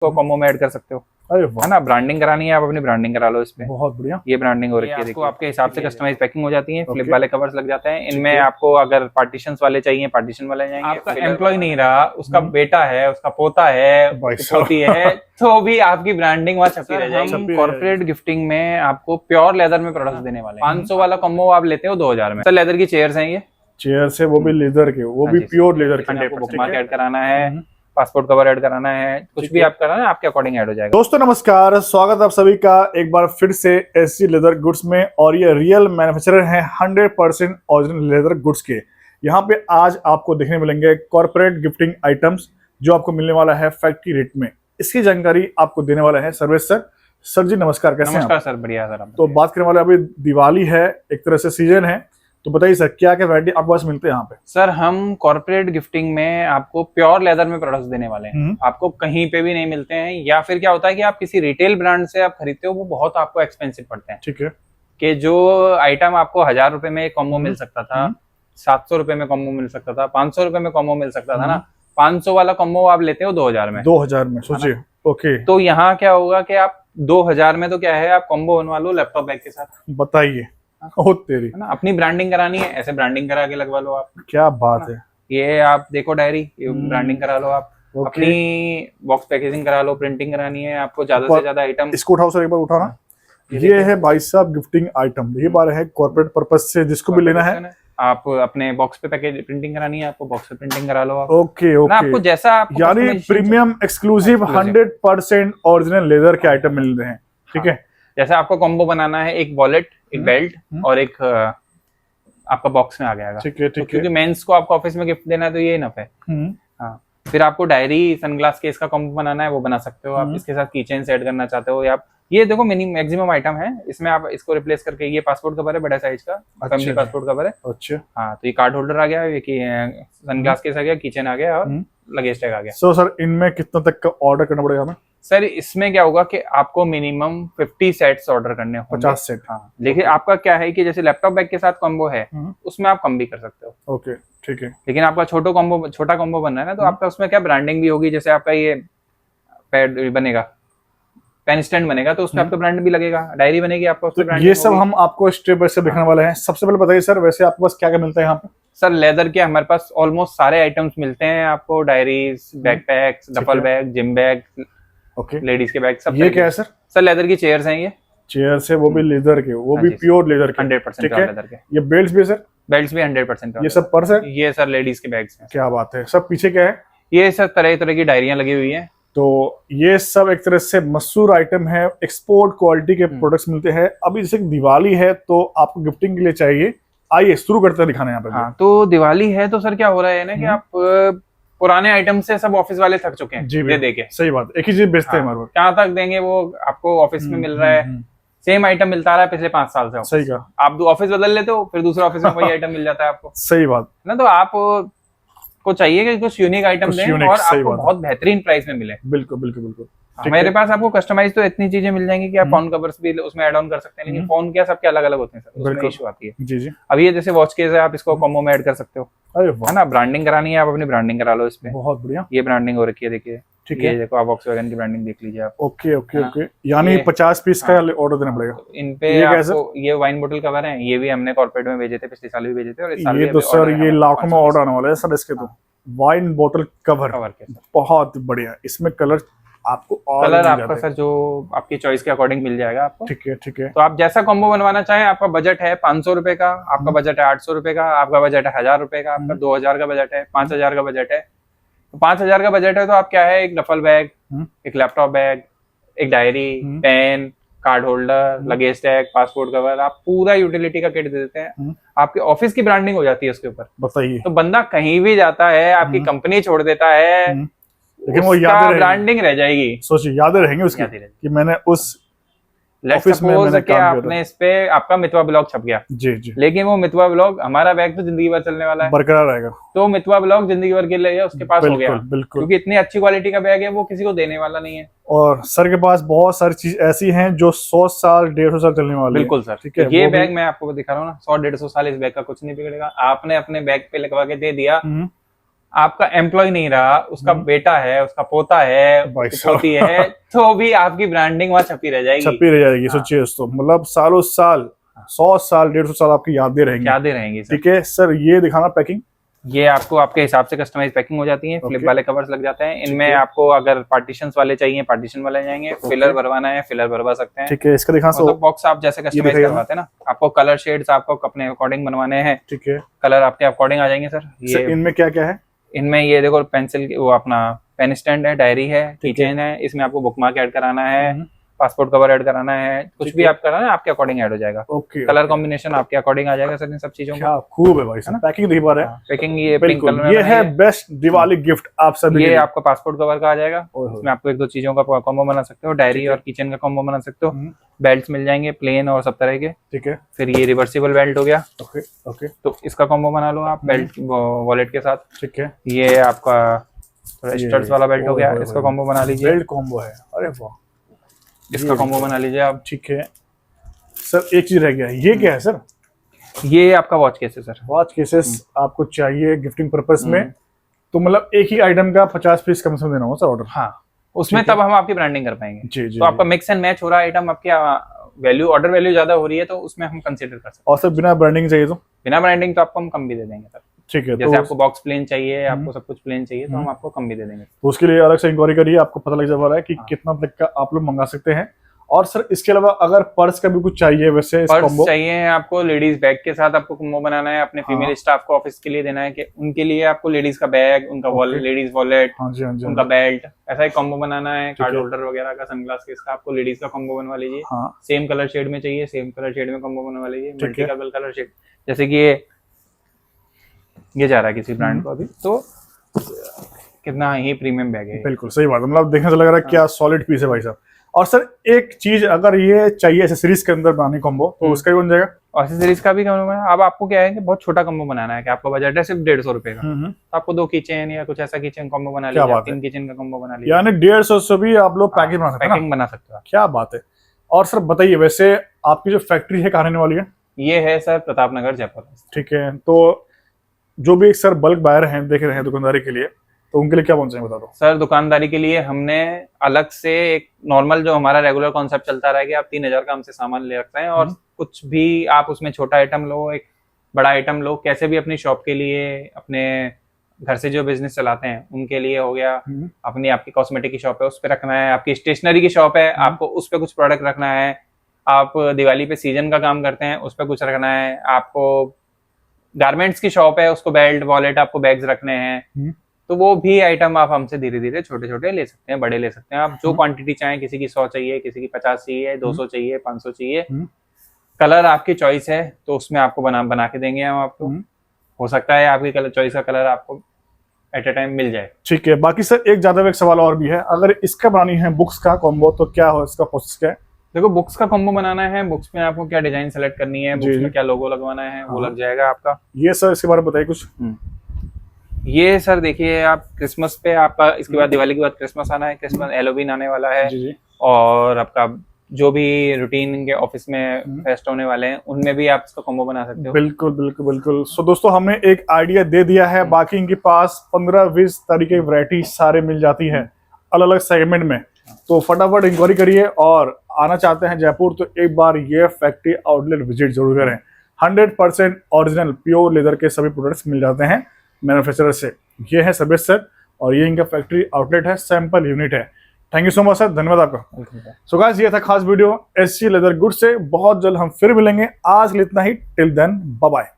तो कॉम्बो में ऐड कर सकते हो। अरे है ना, ब्रांडिंग करानी है आप अपनी ब्रांडिंग करा लो इसपे। बहुत बढ़िया। ये ब्रांडिंग हो रखी है, देखो आपके हिसाब से कस्टमाइज पैकिंग हो जाती है। Flip okay. वाले कवर्स लग जाते हैं इनमें। आपको अगर पार्टीशंस वाले चाहिए पार्टीशन वाले जाएंगे। आपका एम्प्लॉय नहीं रहा, उसका बेटा है, उसका पोता है, पोती है, तो भी आपकी ब्रांडिंग वहाँ छपी रह जाएगी। हम कॉर्पोरेट गिफ्टिंग में आपको प्योर लेदर में प्रोडक्ट्स देने वाले हैं। 500 वाला कॉम्बो आप लेते हो 2000 में। सर लेदर की चेयर्स हैं ये। चेयर्स है वो भी लेदर के, वो भी प्योर लेदर के। 100% मार्क ऐड कराना है, पासपोर्ट कवर ऐड कराना है, कुछ भी आप कराना है आपके अकॉर्डिंग ऐड हो जाएगा। दोस्तों नमस्कार, स्वागत आप सभी का एक बार फिर से एसजी लेदर गुड्स में। और ये रियल मैन्युफैक्चरर हैं 100% ओरिजिनल लेदर गुड्स के। यहाँ पे आज आपको देखने मिलेंगे कॉर्पोरेट गिफ्टिंग आइटम्स जो आपको मिलने वाला है फैक्ट्री रेट में। इसकी जानकारी आपको देने वाला है सर्वेश सर। सर जी नमस्कार, कैसे हैं? नमस्कार सर, बढ़िया सर। तो बात करने वाले, अभी दिवाली है, एक तरह से सीजन है, तो बताइए सर क्या क्या वैरायटी आपके पास मिलते हैं यहाँ पे? सर हम कॉर्पोरेट गिफ्टिंग में आपको प्योर लेदर में प्रोडक्ट्स देने वाले हैं। आपको कहीं पे भी नहीं मिलते हैं। या फिर क्या होता है कि आप किसी रिटेल ब्रांड से आप खरीदते हो, वो बहुत आपको एक्सपेंसिव पड़ते हैं। ठीक है। कि जो आइटम आपको 1000 रुपए में कॉम्बो मिल सकता था, 700 रुपए में कॉम्बो मिल सकता था, 500 रुपए में कॉम्बो मिल सकता था ना, 500 वाला कॉम्बो आप लेते हो 2000 में। 2000 में सोचिए। ओके। तो यहाँ क्या होगा कि आप 2000 में तो क्या है, आप कॉम्बो बनवा लो लैपटॉप बैग के साथ। बताइए। ओ तेरी, है ना, अपनी ब्रांडिंग करानी है, ऐसे ब्रांडिंग करा के लगवा लो आप। क्या बात है। ये आप देखो डायरी, ये ब्रांडिंग करा लो आप। अपनी बॉक्स पैकेजिंग करा लो, प्रिंटिंग करानी है आपको ज्यादा से ज्यादा आइटम। इसको उठाओ सर, एक बार उठाना। ये है भाई साहब गिफ्टिंग आइटम। ये बार है कॉर्पोरेट पर्पस से, जिसको भी लेना है आप अपने बॉक्स पे पैकेज प्रिंटिंग करानी है, आपको बॉक्स पे प्रिंटिंग करा लो आप। Okay okay. आपको जैसा आपको यानी प्रीमियम एक्सक्लूसिव 100% ओरिजिनल लेदर के आइटम मिल रहे हैं। ठीक है। जैसे आपको कॉम्बो बनाना है, एक वॉलेट, एक बेल्ट और एक आपका बॉक्स में आ जाएगा। ठीक है। क्योंकि मेंस को आपको ऑफिस में गिफ्ट देना है तो ये इनफ है। हाँ, फिर आपको डायरी, सनग्लास केस का कॉम्बो बनाना है, वो बना सकते हो आप। इसके साथ कीचेन ऐड करना चाहते हो या आप, ये देखो मैक्सिमम आइटम है इसमें। आप इसको रिप्लेस करके, ये पासपोर्ट कवर है बड़ा साइज का, फैमिली पासपोर्ट कवर है। अच्छा। हाँ, तो ये कार्ड होल्डर आ गया, ये सनग्लास केस आ गया, किचन आ गया और लगेज टैग आ गया। सो सर इनमें कितना तक का ऑर्डर करना पड़ेगा हमें? सर इसमें क्या होगा कि आपको मिनिमम 50 सेट्स ऑर्डर करने होंगे। 50 सेट। हाँ, लेकिन आपका क्या है कि जैसे लैपटॉप बैग के साथ कॉम्बो है, उसमें आप कम भी कर सकते हो। ओके ठीक है। लेकिन आपका छोटा कॉम्बो बन रहा है ना, तो आपका उसमें क्या ब्रांडिंग भी होगी। जैसे आपका ये पैड बनेगा, पेन स्टैंड बनेगा, तो उसमें आपका ब्रांड भी लगेगा। डायरी बनेगी आपका, उसमें ब्रांड। ये सब हम आपको स्टेप बाय स्टेप दिखाने वाले हैं। सबसे पहले बताइए सर, वैसे आपके पास क्या क्या मिलता है यहाँ पे? सर लेदर के हमारे पास ऑलमोस्ट सारे आइटम्स मिलते हैं आपको। Diaries, backpacks, duffel bag, gym bag, okay, ladies के बैग, सब। ये क्या है सर? सर लेदर की चेयर्स हैं ये। चेयर्स है वो भी लेदर के, वो भी प्योर लेदर के। 100% लेदर के। ये बेल्ट्स भी सर? बेल्ट्स भी 100%। ये सब पर्स है? ये सर लेडीज के बैग्स हैं। क्या बात है। सब पीछे क्या है? ये सर तरह तरह की डायरियां लगी हुई हैं। तो ये सब एक तरह से मशहूर आइटम है, एक्सपोर्ट क्वालिटी के प्रोडक्ट्स मिलते हैं। अभी जैसे दिवाली है तो आपको गिफ्टिंग के लिए चाहिए। आइए शुरू करते हैं दिखाने यहाँ पे। हाँ, तो दिवाली है तो सर क्या हो रहा है ना कि आप पुराने आइटम से सब ऑफिस वाले थक चुके हैं जी दे के। सही बात, एक ही चीज बेचते हैं हमारे। कहाँ तक देंगे वो आपको? ऑफिस में मिल रहा है, सेम आइटम मिलता रहा है पिछले 5 साल से। सही कहा। आप ऑफिस बदल लेते हो, फिर दूसरे ऑफिस में वही आइटम मिल जाता है आपको। सही बात ना, तो आप को चाहिए कि कुछ यूनिक आइटम दें और आपको बहुत बेहतरीन प्राइस में मिले। बिल्कुल बिल्कुल बिल्कुल। मेरे पास आपको कस्टमाइज तो इतनी चीजें मिल जाएंगी कि आप फोन कवर्स भी उसमें ऐड ऑन कर सकते हैं। लेकिन फोन क्या सबके अलग अलग होते हैं सर, उसमें इशू आती है। जी जी। अब ये जैसे वॉच केस है, आप इसको कॉम्बो में ऐड कर सकते हो। अरे है ना, ब्रांडिंग करानी है आप अपनी ब्रांडिंग करा लो इसपे। बहुत बढ़िया। ये ब्रांडिंग हो रखी है, देखिए। ठीक है। ये देखो, आप वॉक्सवैगन की ब्रांडिंग देख लीजिए आप। Okay okay okay. यानी 50 पीस का ऑर्डर देना पड़ेगा इन पे आपको। ये वाइन बोतल कवर है, ये भी हमने कॉर्पोरेट में भेजे थे, पिछले साल भी भेजे थे। और इस साल ये तो सर ये लाखों में ऑर्डर आने वाला है सर इसके। तो वाइन बोतल कवर के बहुत बढ़िया। इसमें कलर आपको कलर आपका सर जो आपकी चॉइस के अकॉर्डिंग मिल जाएगा आपको। ठीक है ठीक है। तो आप जैसा कॉम्बो बनवाना चाहें, आपका बजट है 500 रुपए का, आपका बजट है 800 रुपए का, आपका बजट है 1000 रुपए का, आपका 2000 का बजट है, 5000 का बजट है। तो 5000 का बजट है तो आप क्या है, एक डफल बैग, एक लैपटॉप बैग, एक diary, pen, card holder, luggage tag, passport cover, आप पूरा यूटिलिटी का किट दे देते हैं। आपके ऑफिस की ब्रांडिंग हो जाती है उसके ऊपर। बताइए। तो बंदा कहीं भी जाता है, आपकी कंपनी छोड़ देता है, लेकिन वो याद ब्रांडिंग रह जाएगी। सोचिए, याद रहेंगे उसकी कि मैंने उस ऑफिस में मैंने काम आपने इस पे आपका मितवा ब्लॉग छप गया। जी जी। लेकिन वो मितवा ब्लॉग, हमारा बैग तो जिंदगी भर चलने वाला है, बरकरार रहेगा। तो मितवा ब्लॉग जिंदगी भर के लिए उसके पास हो गया। बिल्कुल। क्योंकि इतनी अच्छी क्वालिटी का बैग है, वो किसी को देने वाला नहीं है। और सर के पास बहुत सारी चीज ऐसी हैं जो 100 साल 150 साल चलने वाली है। बिल्कुल सर। ठीक है। ये बैग मैं आपको दिखा रहा हूँ ना, 100-150 साल इस बैग का कुछ नहीं बिगड़ेगा। आपने अपने बैग पे लगवा के दे दिया आपका एम्प्लॉय नहीं रहा, उसका बेटा है, उसका पोता है, भाई उसकी साहब। पोती है, तो भी आपकी ब्रांडिंग वहां छपी रह जाएगी। छपी रह जाएगी। हाँ। सोचिए दोस्तों, मतलब सालों साल, 100 साल, 150 साल आपकी यादें रहेंगी। यादें रहेंगी सर। ठीक है सर, ये दिखाना पैकिंग। ये आपको आपके हिसाब से कस्टमाइज पैकिंग हो जाती है, फ्लिप Okay. वाले कवर्स लग जाते हैं इनमें। है। आपको अगर पार्टीशंस वाले चाहिए पार्टीशन वाले जाएंगे, फिलर भरवाना है फिलर भरवा सकते हैं। ठीक है, इसका दिखाना मतलब बॉक्स आप जैसे कस्टमाइज दिखाइए ना। करवाते हैं ना, आपको कलर शेड्स आपको अपने अकॉर्डिंग बनवाने हैं, ठीक है कलर आपके अकॉर्डिंग आ जाएंगे सर। सर, ये इनमें क्या क्या है? इनमें ये देखो पेंसिल, वो अपना पेन स्टैंड है, डायरी है, कीचेन है, इसमें आपको बुकमार्क ऐड कराना है, पासपोर्ट कवर ऐड कराना है, कुछ भी आप कराना है आपके अकॉर्डिंग ऐड हो जाएगा। ओके, कलर कॉम्बिनेशन आपके अकॉर्डिंग आ जाएगा सर इन सब चीजों क्या खूब है भाई साहब, पैकिंग देखिए बार है। पैकिंग ये पिंक बिल्कुल, कलर में ये बनाई है बेस्ट दिवाली गिफ्ट आप सभी के ये लिए। आपका पासपोर्ट कवर का आ जाएगा। ओए होए। इसमें आपको एक दो चीजों का कॉम्बो बना सकते हो, डायरी और किचन का कॉम्बो बना सकते हो। बेल्ट्स मिल जाएंगे प्लेन और सब तरह के। ठीक है, फिर ये रिवर्सिबल बेल्ट हो गया, ओके ओके, तो इसका कॉम्बो बना लो आप बेल्ट वॉलेट के साथ। ठीक है, ये आपका स्टड्स वाला बेल्ट हो गया, ओए इसका होए। कॉम्बो बना लीजिए। बेल्ट कॉम्बो है, अरे वाह, इसका कॉम्बो बना लीजिए आप। ठीक है सर। एक चीज रह गया, ये क्या है सर? ये आपका वॉच केस है सर। वॉच केसेस आपको चाहिए गिफ्टिंग पर्पस में, तो मतलब एक ही आइटम का 50 पीस कम से कम देना होगा सर ऑर्डर। हाँ, उसमें ठीक है। तब हम आपकी ब्रांडिंग कर पाएंगे। जी जी, तो आपका मिक्स एंड मैच हो रहा है आइटम, आपकी वैल्यू ऑर्डर वैल्यू ज्यादा हो रही है तो उसमें हम कंसीडर कर सकते हैं। और सर बिना ब्रांडिंग चाहिए तो? बिना ब्रांडिंग तो आपको हम कम भी दे देंगे सर। ठीक है, जैसे तो आपको बॉक्स प्लेन चाहिए, आपको सब कुछ प्लेन चाहिए, तो हम आपको कम भी दे देंगे। तो उसके लिए अलग से इंक्वायरी करिए, आपको पता लग जा रहा है कि कितना तक का आप लोग मंगा सकते हैं। और सर इसके अलावा अगर पर्स का भी कुछ चाहिए वैसे इस पर्स कॉम्बो चाहिए आपको, लेडीज बैग के साथ आपको कॉम्बो बनाना है, अपने फीमेल स्टाफ को ऑफिस के लिए देना है कि उनके लिए आपको लेडीज का बैग, उनका लेडीज वॉलेट, हाँ जी हाँ जी, उनका बेल्ट, ऐसा ही कॉम्बो बनाना है। कार्ड होल्डर वगैरह का, सनग्लास केस का, आपको लेडीज का कॉम्बो बनवा लीजिए। हाँ सेम कलर शेड में चाहिए, सेम कलर शेड में कॉम्बो बनवा लीजिए। ठीक है। मल्टीपल कलर शेड, जैसे कि ये जा रहा है किसी ब्रांड को अभी, तो कितना ही प्रीमियम बैग है। बिल्कुल सही बात है, मतलब देखने से लग रहा है क्या सॉलिड पीस है भाई साहब। और सर एक चीज, अगर ये चाहिए एसेसरीज के अंदर बनानी कॉम्बो, तो उसका भी बन जाएगा? और सीरीज का भी कॉम्बो है। अब आपको क्या है कि बहुत छोटा कॉम्बो बनाना है, कि आपका बजट है सिर्फ 150 रुपए का, तो आपको 2 किचन या कुछ ऐसा किचन कॉम्बो बना क्या लीजिए, बात है। 3 किचन का कॉम्बो बना लीजिए, यानी 150 से भी आप लोग पैकेज बना सकते हैं ना? पैकिंग बना सकते हो। क्या बात है। और सर बताइए, वैसे आपकी जो फैक्ट्री है कहाँ रहने वाली है? ये है सर प्रताप नगर जयपुर। ठीक है, तो जो भी सर बल्क बायर हैं देख रहे हैं दुकानदारी के लिए, तो उनके लिए क्या पहुंचे बता दो। सर दुकानदारी के लिए हमने अलग से एक नॉर्मल जो हमारा रेगुलर कॉन्सेप्ट चलता रहा कि आप 3000 का हमसे सामान ले सकते हैं, और कुछ भी आप उसमें छोटा आइटम लो, एक बड़ा आइटम लो, कैसे भी अपनी शॉप के लिए, अपने घर से जो बिजनेस चलाते हैं उनके लिए हो गया, अपनी आपकी कॉस्मेटिक की शॉप है उस पर रखना है, आपकी स्टेशनरी की शॉप है आपको उस पर कुछ प्रोडक्ट रखना है, आप दिवाली पे सीजन का काम करते हैं उस पर कुछ रखना है, आपको गारमेंट्स की शॉप है उसको बेल्ट वॉलेट आपको बैग्स रखने हैं, तो वो भी आइटम आप हमसे धीरे धीरे छोटे छोटे ले सकते हैं, बड़े ले सकते हैं। आप जो क्वांटिटी चाहें, किसी की 100 चाहिए, किसी की 50 चाहिए, 200 चाहिए, 500 चाहिए, कलर आपकी चॉइस है तो उसमें आपको बना के देंगे हम आपको। हो सकता है आपकी कलर चॉइस का कलर आपको एट ए टाइम मिल जाए। ठीक है, बाकी सर एक ज्यादा एक सवाल और भी है, अगर इसका बनानी है बुक्स का कॉम्बो, तो क्या हो इसका प्रोसेस क्या है? देखो बुक्स का कॉम्बो बनाना है, बुक्स में आपको क्या डिजाइन सेलेक्ट करनी है, बुक्स में क्या लोगो लगवाना है, वो लग जाएगा आपका। ये सर इसके बारे में बताइए कुछ। ये सर देखिए, आप क्रिसमस पे आपका, इसके बाद दिवाली के बाद क्रिसमस आना है, क्रिसमस हैलोवीन आने वाला है, जी जी, और आपका जो भी रूटीन के ऑफिस में फेस्ट होने वाले हैं उनमें भी आप इसका कॉम्बो बना सकते हो। बिल्कुल बिल्कुल बिल्कुल। सो दोस्तों हमने एक आइडिया दे दिया है, बाकी इनके पास 15-20 तरीके की वैरायटी सारे मिल जाती है अलग अलग सेगमेंट में। तो फटाफट इंक्वायरी करिए, और आना चाहते हैं जयपुर तो एक बार ये फैक्ट्री आउटलेट विजिट जरूर करें। 100% ओरिजिनल प्योर लेदर के सभी प्रोडक्ट्स मिल जाते हैं मैन्युफैक्चरर से। ये है सर्विस सर, और ये इनका फैक्ट्री आउटलेट है, सैंपल यूनिट है। Thank you so much sir, धन्यवाद आपका। सो गाइस ये था खास वीडियो एससी लेदर गुड्स से। बहुत जल्द हम फिर मिलेंगे, आज के लिए इतना ही। Till then bye bye.